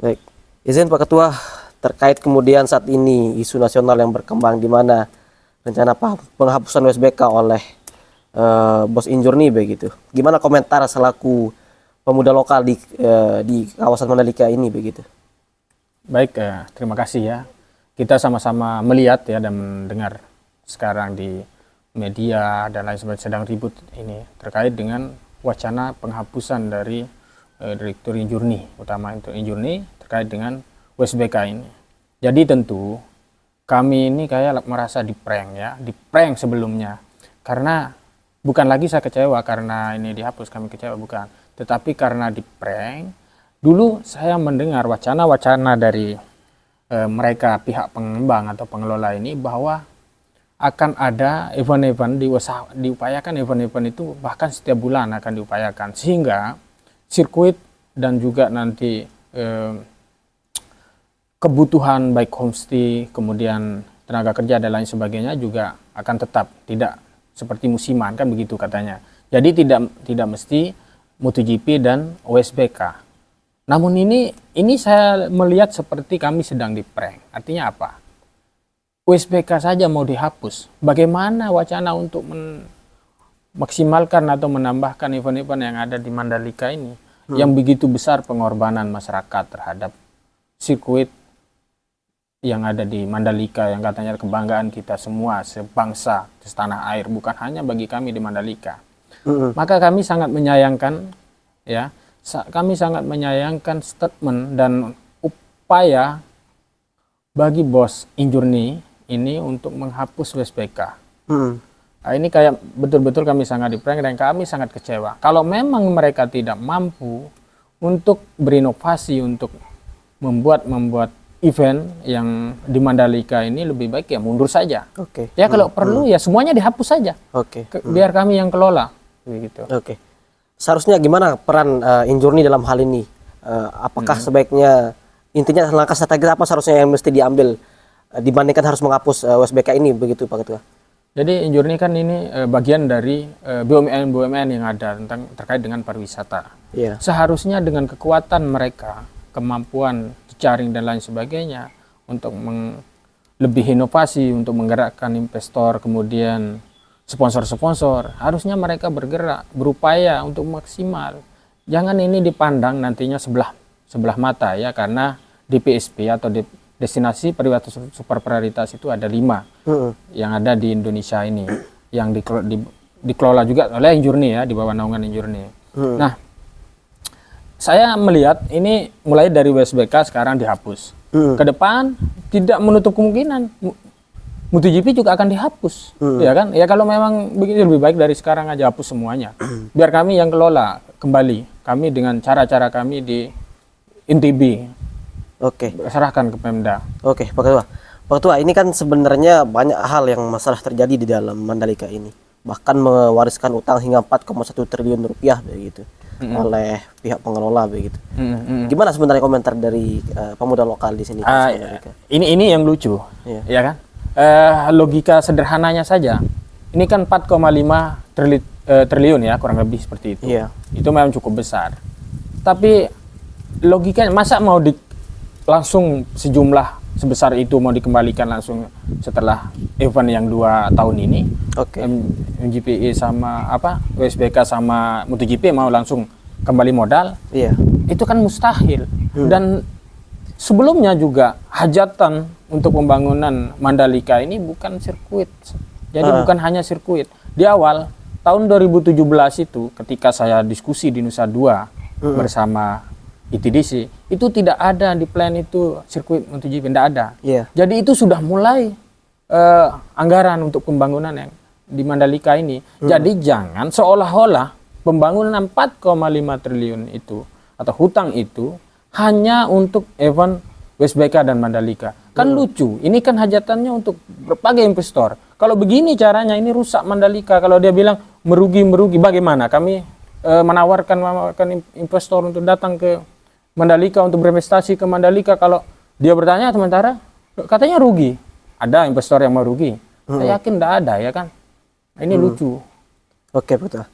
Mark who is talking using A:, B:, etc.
A: Baik, izin Pak Ketua, terkait kemudian saat ini isu nasional yang berkembang di mana rencana penghapusan USBK oleh Bos Injurni begitu. Gimana komentar selaku pemuda lokal di kawasan Mandalika ini begitu?
B: Baik, terima kasih ya. Kita sama-sama melihat ya dan mendengar sekarang di media dan lain sebagainya sedang ribut ini terkait dengan wacana penghapusan dari Direktur Injurni, utama itu Injurni terkait dengan USBK ini. Jadi tentu kami ini kayak merasa diprank ya, diprank sebelumnya. Karena bukan lagi saya kecewa karena ini dihapus, kami kecewa bukan. Tetapi karena diprank, dulu saya mendengar wacana-wacana dari mereka pihak pengembang atau pengelola ini bahwa akan ada event-event diupayakan event-event itu bahkan setiap bulan akan diupayakan sehingga sirkuit dan juga nanti kebutuhan baik homestay kemudian tenaga kerja dan lain sebagainya juga akan tetap tidak seperti musiman kan begitu katanya. Jadi tidak mesti MotoGP dan USBK. Namun ini saya melihat seperti kami sedang diprank. Artinya apa? USBK saja mau dihapus. Bagaimana wacana untuk maksimalkan atau menambahkan event-event yang ada di Mandalika ini yang begitu besar pengorbanan masyarakat terhadap sirkuit yang ada di Mandalika yang katanya kebanggaan kita semua sebangsa setanah air, bukan hanya bagi kami di Mandalika. Maka kami sangat menyayangkan ya, kami sangat menyayangkan statement dan upaya bagi Bos Injurni ini untuk menghapus USBK. Nah, ini kayak betul-betul kami sangat diprank dan kami sangat kecewa. Kalau memang mereka tidak mampu untuk berinovasi, untuk membuat event yang di Mandalika ini, lebih baik ya mundur saja. Ya kalau perlu ya semuanya dihapus saja. Biar kami yang kelola. Begitu.
A: Seharusnya gimana peran Injurni dalam hal ini? Apakah sebaiknya intinya langkah strategis apa seharusnya yang mesti diambil dibandingkan harus menghapus USBK ini begitu Pak Ketua?
B: Jadi Injurni kan ini bagian dari BUMN yang ada terkait dengan pariwisata. Seharusnya dengan kekuatan mereka, kemampuan jejaring dan lain sebagainya untuk lebih inovasi, untuk menggerakkan investor, kemudian sponsor-sponsor, harusnya mereka bergerak, berupaya untuk maksimal. Jangan ini dipandang nantinya sebelah mata ya, karena DPSP atau destinasi pariwisata super prioritas itu ada 5 yang ada di Indonesia ini, yang dikelola juga oleh Injurni ya, di bawah naungan Injurni. Nah, saya melihat ini mulai dari USBK sekarang dihapus. Ke depan tidak menutup kemungkinan MotoGP juga akan dihapus, ya kan? Ya kalau memang begitu lebih baik dari sekarang aja hapus semuanya. Biar kami yang kelola kembali, kami dengan cara-cara kami di NTB. Serahkan ke Pemda.
A: Pak Ketua. Pak Ketua, ini kan sebenarnya banyak hal yang masalah terjadi di dalam Mandalika ini. Bahkan mewariskan utang hingga 4,1 triliun rupiah begitu oleh pihak pengelola begitu. Gimana sebenarnya komentar dari pemuda lokal di sini?
B: Ini yang lucu, ya kan? Logika sederhananya saja. Ini kan 4,5 triliun ya, kurang lebih seperti itu. Itu memang cukup besar. Tapi logikanya masa mau langsung sejumlah sebesar itu mau dikembalikan langsung setelah event yang 2 tahun ini? MGPE sama USBK sama MotoGP mau langsung kembali modal? Itu kan mustahil. Dan sebelumnya juga hajatan untuk pembangunan Mandalika ini bukan sirkuit. Jadi bukan hanya sirkuit. Di awal tahun 2017 itu ketika saya diskusi di Nusa Dua bersama ITDC, itu tidak ada di plan itu sirkuit MotoGP, tidak ada. Jadi itu sudah mulai anggaran untuk pembangunan yang di Mandalika ini. Jadi jangan seolah-olah pembangunan 4,5 triliun itu atau hutang itu hanya untuk event USBK dan Mandalika. Kan lucu, ini kan hajatannya untuk berbagai investor. Kalau begini caranya ini rusak Mandalika. Kalau dia bilang merugi, bagaimana? Kami menawarkan investor untuk datang ke Mandalika untuk berinvestasi ke Mandalika, kalau dia bertanya sementara katanya rugi. Ada investor yang mau rugi? Saya yakin tidak ada ya kan. Ini lucu.
A: Betul.